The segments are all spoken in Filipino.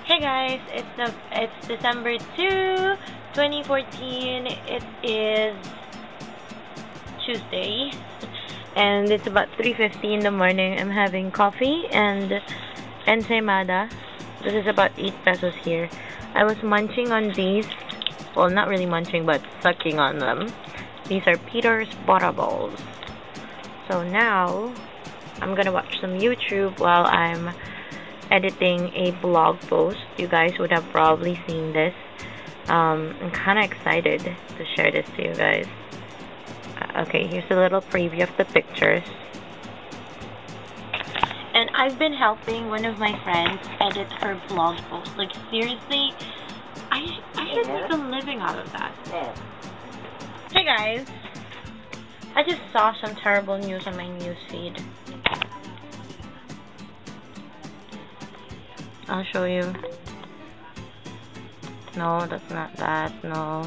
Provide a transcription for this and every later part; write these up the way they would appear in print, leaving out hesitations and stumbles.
Hey guys, it's December 2, 2014. It is Tuesday and it's about 3:50 in the morning. I'm having coffee and ensaymada. This is about 8 pesos here. I was munching on these. Well, not really munching, but sucking on them. These are Peter's Botaballs. So now I'm gonna watch some YouTube while I'm editing a blog post. You guys would have probably seen this. I'm kind of excited to share this to you guys. Okay, here's a little preview of the pictures. And I've been helping one of my friends edit her blog post. Like, seriously, I should make a living out of that. Hey guys, I just saw some terrible news on my newsfeed. I'll show you. No, that's not that. No.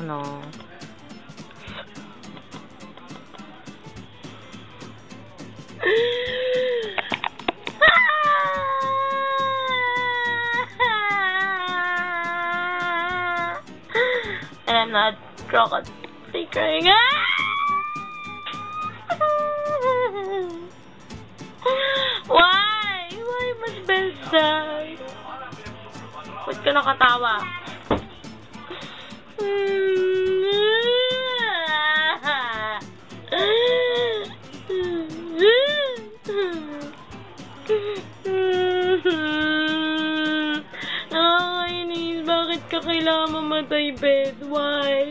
And I'm not dramatically crying. Why? Why must be sad? Ba't ka nakatawa? Nakakainis. Bakit ka kailangan mamatay, Beth? Why?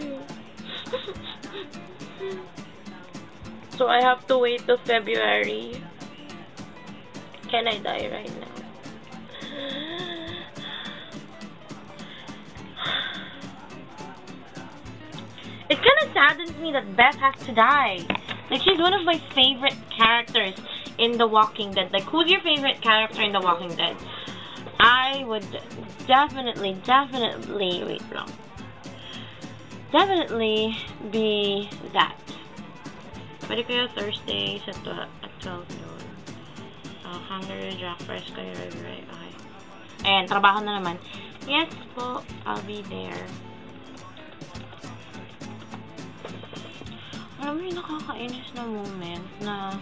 So I have to wait till February. Can I die right now? It kind of saddens me that Beth has to die. Like, she's one of my favorite characters in The Walking Dead. Like, who's your favorite character in The Walking Dead? I would definitely be that. Pwede kaya Thursday at 12 noon. Hunger, Jack Fresh kayo, right? Okay. Ayan, trabaho na naman. Yes po, I'll be there. Alam mo yung nakakainis na moment na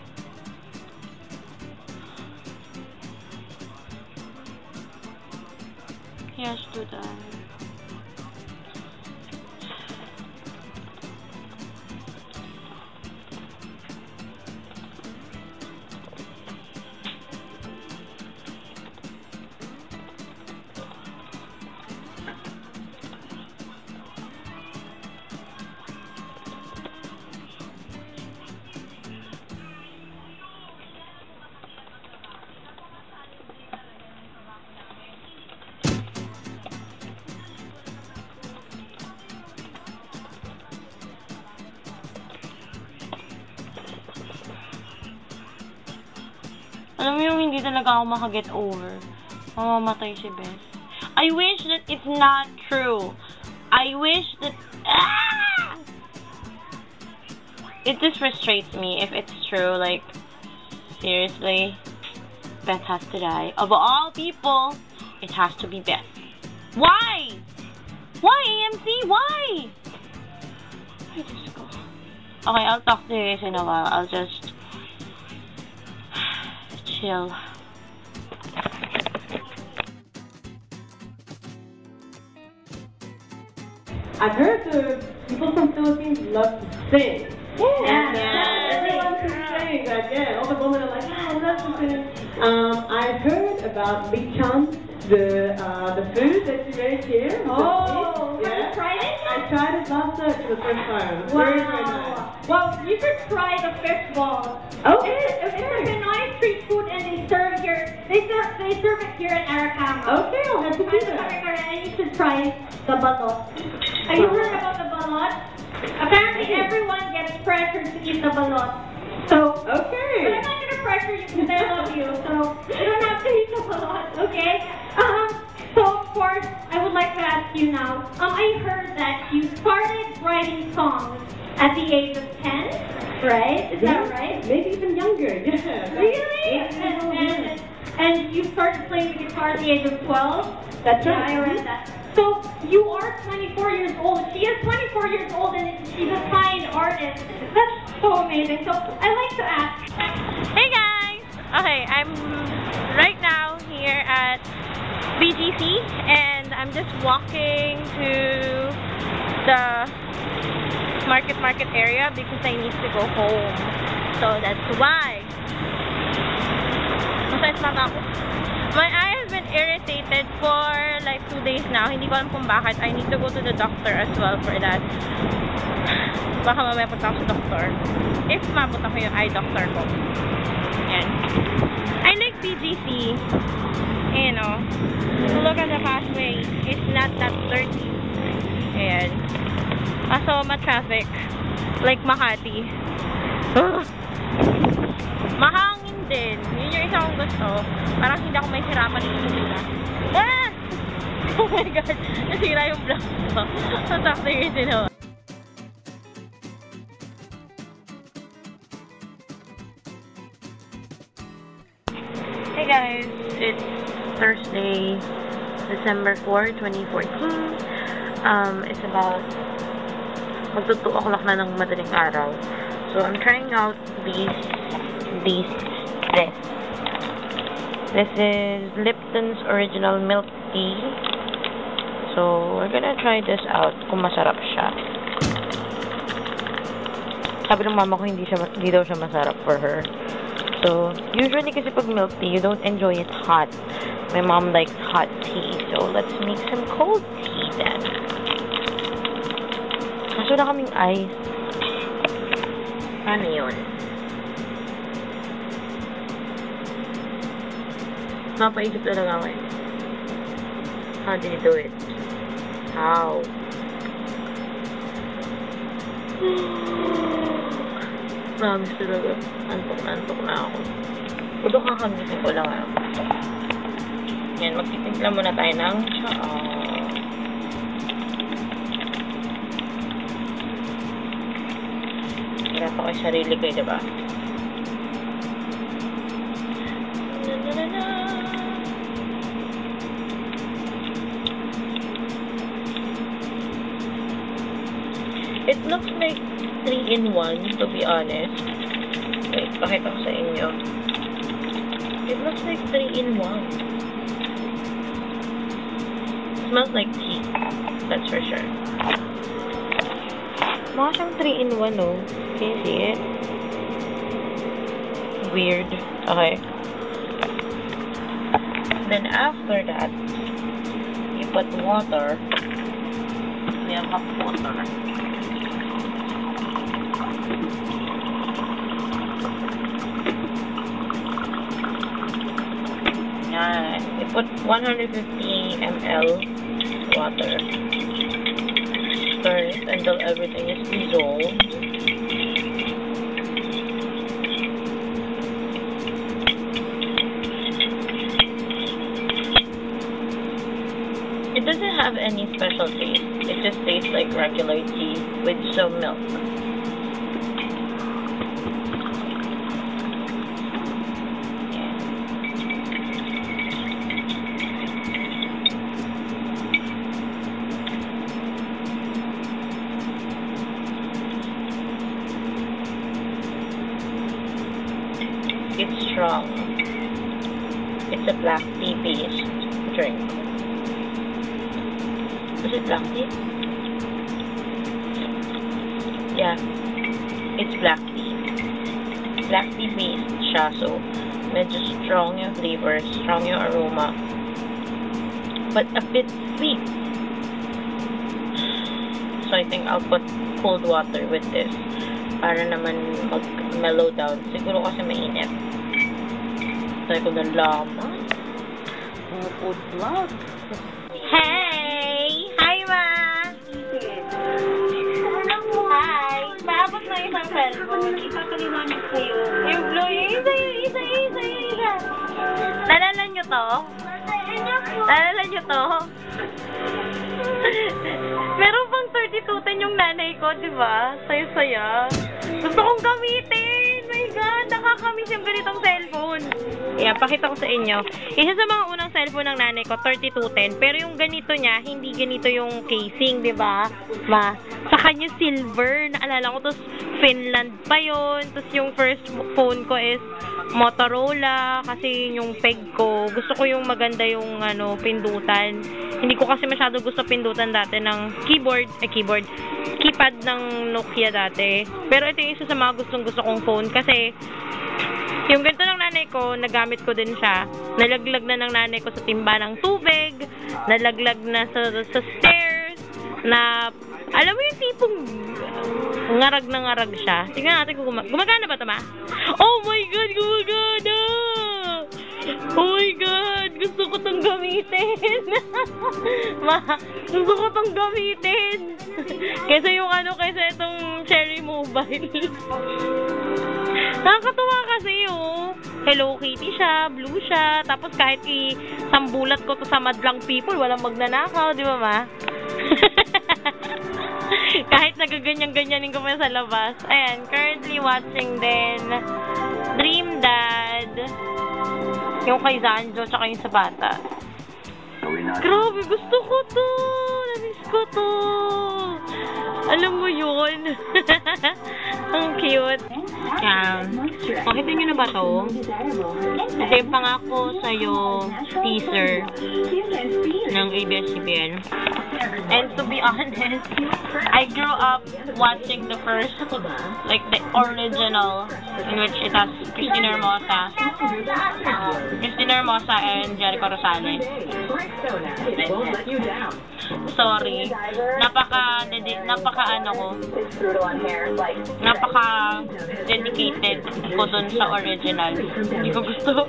he has to die. Alam mo yung hindi talaga ako makaget over. Mamamatay si Beth. I wish that it's not true. I wish that... It just frustrates me if it's true. Like, seriously, Beth has to die. Of all people, it has to be Beth. Why? Why, AMC? Why? I just go. Okay, I'll talk to you guys in a while. I'll just chill. I've heard the people from Philippines love to sing. Everyone can sing. Like, all the women are like, I love to sing. I've heard about lechon, the food that you make here. Oh, yeah. Have you tried it? I tried it last night for the first time. Wow. Very nice. Well, you could try the fish ball. Okay. It's a Pinoy street food, and they serve here. They serve it here in Aracama. Okay, I'll have to do that. And you should try the balot. Have you heard about the balot? Apparently, everyone gets pressured to eat the balot. So, Okay. but I'm not gonna pressure you because I love you. So you don't have to eat the balot, okay? So of course, I would like to ask you now. I heard that you started writing songs at the age of 10, right? Is that right? Maybe even younger. Yeah. Really? And you started playing the guitar at the age of 12? That's Yeah, right. I read that. So, you are 24 years old. She is 24 years old and she's a signed artist. That's so amazing. So, I'd like to ask. Hey guys! Okay, I'm right now here at BGC and I'm just walking to the market area because I need to go home. So that's why. Masakit mata ako. My eye has been irritated for like 2 days now. Hindi ko alam kung bakit. I need to go to the doctor as well for that. Baka mamaya punta ako sa doctor. If mapunta ko yung eye doctor ko. Ayan. I like BGC. You know, look at the pathway. It's not that dirty. Ayan. Kaso ma-traffic. Like Makati. Mahangin din. Yun yung isa kong gusto. Parang hindi ako may sirapan dito sila. Ah! Oh my God! Nasira yung vlog ko. So, sakto yung sinawa. Hey guys! It's Thursday, December 4, 2014. It's about magto 2 o'clock na ng madaling araw. So, I'm trying out this. This is Lipton's Original Milk Tea. So, we're gonna try this out kung masarap siya. Sabi ng mama ko hindi daw siya masarap for her. So, usually kasi pag milk tea, you don't enjoy it hot. My mom likes hot tea. So, let's make some cold tea then. Kaso na kaming ice. Ano yun? Napaisip talaga ako eh. How did you do it? How? Promise talaga. Antok na ako. Puto kakagising ko lang ako. Yan, magtitimpla muna tayo ng tsaa. Hirap ako yung sarili ko, diba? It looks like 3-in-1, to be honest. Wait, pakita ko sa inyo. It looks like 3-in-1. Smells like tea. That's for sure. Mukha siyang 3-in-1, oh. Can you see it? Weird. Okay. Then after that, you put water. We have hot water. You put 150 ml water. Stir it until everything is dissolved. It doesn't have any special taste. It just tastes like regular tea with some milk. It's strong. It's a black tea based drink. Is it black tea? Yeah. It's black tea. Black tea based siya. So, medyo strong yung flavor, strong yung aroma. But a bit sweet. So, I think I'll put cold water with this. Para naman mag-mellow down. Siguro kasi mainit. Try ko na laman. Food vlog. Hey! Hi, Ma! Hi! Paabot na isang cellphone. Ipapaliwanag sa'yo. Yung blue, yung isa. Nalala nyo to? Nalala nyo to? Meron pang 3210 yung nanay ko, di ba? Saya-saya. Gusto kong gamitin! My God! nakakamiss yung ganitong cellphone. Ayan, pakita ko sa inyo. Isa sa mga unang cellphone ng nanay ko, 3210. Pero yung ganito niya, hindi ganito yung casing, di ba? Sa kanya silver. Naalala ko, tapos Finland pa yun. Tapos yung first phone ko is Motorola. Kasi yung peg ko, gusto ko yung maganda yung pindutan. Hindi ko kasi masyado gusto pindutan dati ng keypad ng Nokia dati. Pero ito yung isa sa mga gusto kong phone kasi yung ganito ng nanay ko, nagamit ko din siya. Nalaglag na ng nanay ko sa timba ng tubig, nalaglag na sa stairs, na alam mo yung tipong ngarag na ngarag siya. Tingnan natin kung gumagana ba ito, ma? Oh my God, gumagana! Oh my God! Gusto ko itong gamitin! Ma, gusto ko itong gamitin! Kaysa yung kaysa itong Cherry Mobile. Nakakatuwa kasi Hello Kitty siya, blue siya, tapos kahit isambulat ko to sa madlang people, walang magnanakaw, di ba, ma? Kahit nagaganyan-ganyanin ko pa sa labas. Ayan, currently watching din Dream Dad. Yung kay Zanjo, tsaka yung sa bata. Grabe, gusto ko to! Namiss ko to! Alam mo yun? Ang cute. Yan. Makita nyo na ba to? Ito yung pangako sa'yo teaser ng ABS-CBN. And to be honest, I grew up watching the first, like the original, in which it has Christina Hermosa and Jericho Rosales. Sorry. Napaka-dedicated ko dun sa original. Hindi ko gusto.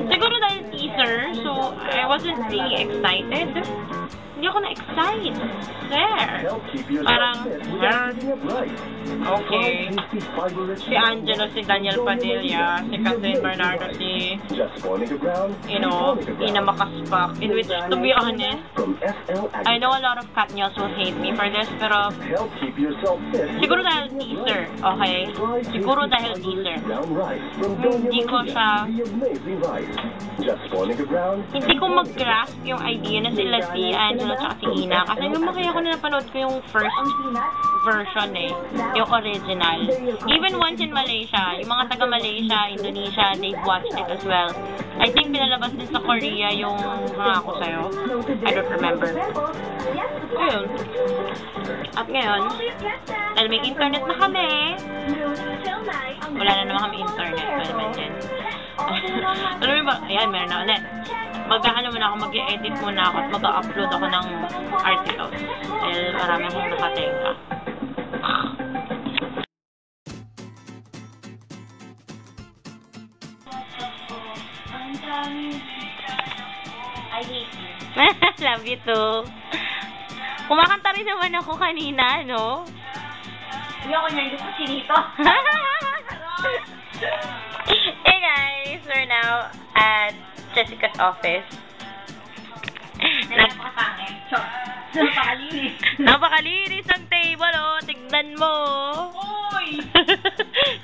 Siguro dahil teaser, so I wasn't really excited. Hindi ako na-excite. There. Parang, okay. Si Angelo, si Daniel Padilla, si Catherine Bernardo, si, Ina Makaspak. In which, to be honest, I know a lot of Katniels will hate me for this, pero siguro dahil teaser, okay? Siguro dahil teaser. Hindi ko siya, hindi ko mag-grasp yung idea na sila si Angelo tsaka si Ina. Kasi lumaki ako na napanood ko yung first version yung original. Even once in Malaysia, yung mga taga-Malaysia, Indonesia, they've watched it as well. I think pinalabas din sa Korea yung Hangako Sa'yo. I don't remember. Ayun. At ngayon, dahil may internet na kami, wala na naman kami internet. Malaman din. Alam mo ba? Ayan, meron na ulit. Muna ako, mag-edit muna ako at mag-upload ako ng articles. Dahil marami akong nakatenga. I hate you. Love you too. Kumakanta rin naman ako kanina, no? Hindi ako nyo, gusto sinito. Hey guys, we're now at Jessica's office. Napakalinis ang table, oh. Tignan mo. Uy!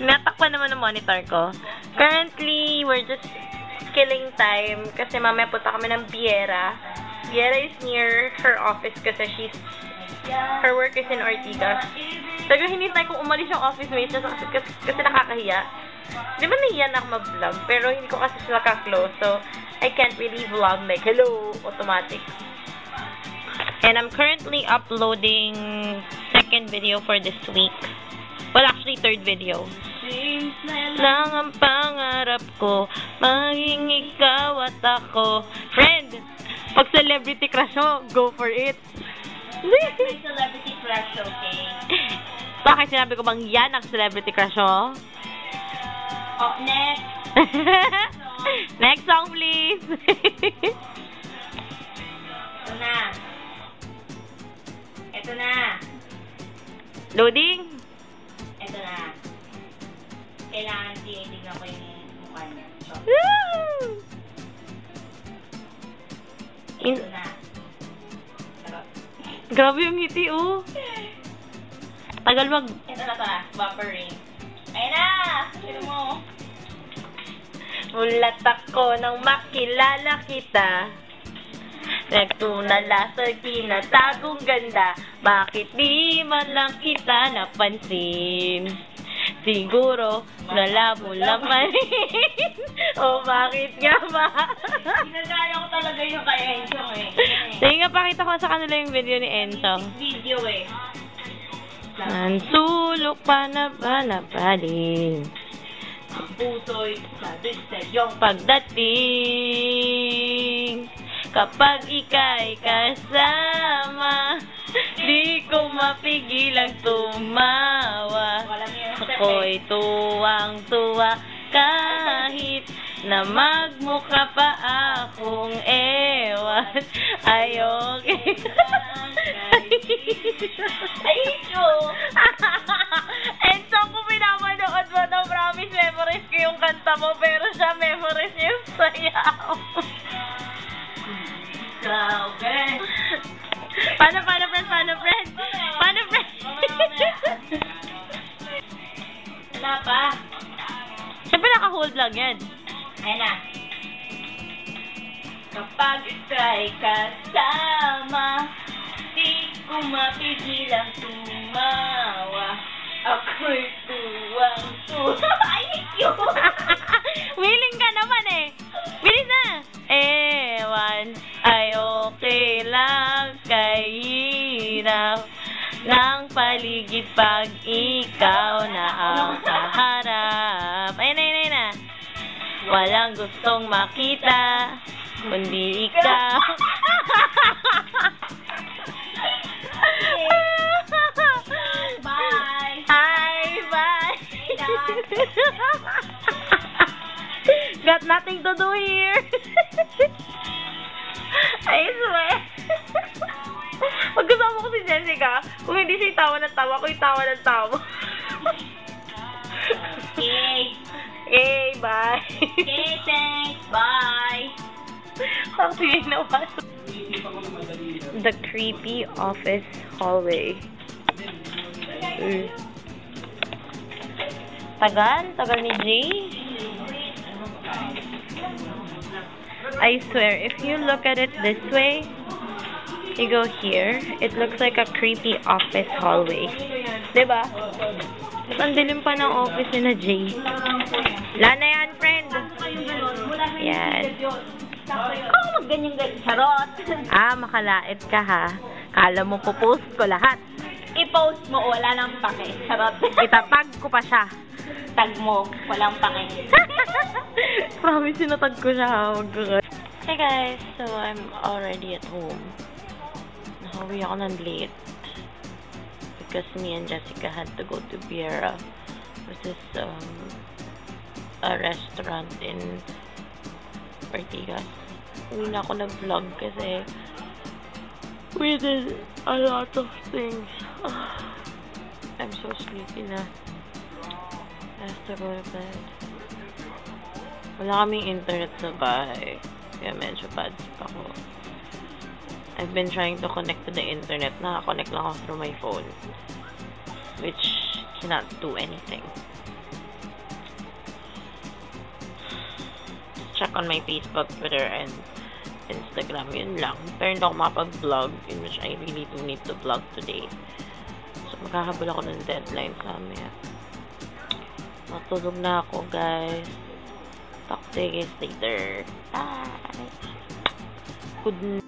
Natakpan naman ang monitor ko. Currently, we're just killing time kasi mamaya punta kami ng Viera. Viera is near her office kasi her work is in Ortigas. Talagang hinintay kong umalis yung office mates kasi nakakahiya. Di ba nahiya na ako mag-vlog? Pero hindi ko kasi sila ka-close. So, I can't really vlog like, hello, automatic. And I'm currently uploading second video for this week. Well, actually, third video. Lang ang pangarap ko, maging ikaw at ako. Friend, pag celebrity crush mo, go for it. May celebrity crush, okay? Bakit sinabi ko bang yan ang celebrity crush mo? Oh, next. Next song, please. Ito na. Ito na. Loading? Ito na. Kailangan tinitignan ko yung mukha niya. So, ito na. Grabe yung ngiti, oh. Tagal mag... Ito na. Bumper ring. Ayun na! Sino mo? Mulat ako nang makilala kita. Nagtunala sa tinatagong ganda. Bakit di man lang kita napansin? Siguro nalabo laman. O bakit nga ba? Sinagaya ko talaga yung kay Enchong eh. Sige nga, pakita ko sa kanila yung video ni Enchong. Video eh. Ang sulok pa na balabalin. Ang puso'y sabi sa iyong Pagdating, kapag ika'y kasama, di ko mapigilang tumawa. Ako'y tuwang-tuwa kahit na magmukha pa akong ewan. Ay, okay. Ay, ito! Enzo, kung pinapanood mo na, promise memories ko yung kanta mo, pero siya memories niya yung sayaw. Grabe! Paano, friend? Wala pa. Siyempre naka-hold lang yan. Ayan na. Kapag ika'y kasama, di ko mapigilang tumawa. Ako'y tuwang-tuwa. Ay, cute! Willing ka naman eh. Bilis na. Ewan, ay okay lang kay hirap ng paligid pag ikaw na ang kaharap. Ayun na. Walang gustong makita, kundi ikaw. Bye! Hi, bye! Got nothing to do here. I swear. Pag kasama ko si Jessica, kung hindi siya tawa ng tawa, ako yung tawa ng tawa. Okay. Okay, bye. Okay, thanks. Bye. Ang naman. The creepy office hallway. Tagal ni Jay. I swear, if you look at it this way, you go here, it looks like a creepy office hallway. Diba? Ang dilim pa ng office ni na Jay. Lana yan, friend. Yan. Ako mag-ganyan-ganyan. Charot. Makalait ka ha. Kala mo pupost ko lahat. I-post mo, wala nang pake. Charot. Itatag ko pa siya. Tag mo, walang pake. Promise, sinatag ko siya. Hey guys, so I'm already at home. Nakauwi ako ng late. Because me and Jessica had to go to Biera. This is a restaurant in Ortigas. Uwi na ako nag-vlog kasi we did a lot of things. I'm so sleepy na. I have to go to bed. Wala kaming internet sa bahay. Kaya medyo bad pa ako. I've been trying to connect to the internet. Naka-connect lang ako through my phone. Which cannot do anything. Just check on my Facebook, Twitter, and Instagram. Yun lang. Pero hindi ako makapag-vlog, in which I really do need to vlog today. So, magkakabula ako ng deadline sa amin. Matulog na ako, guys. Talk to you guys later. Bye! Good night.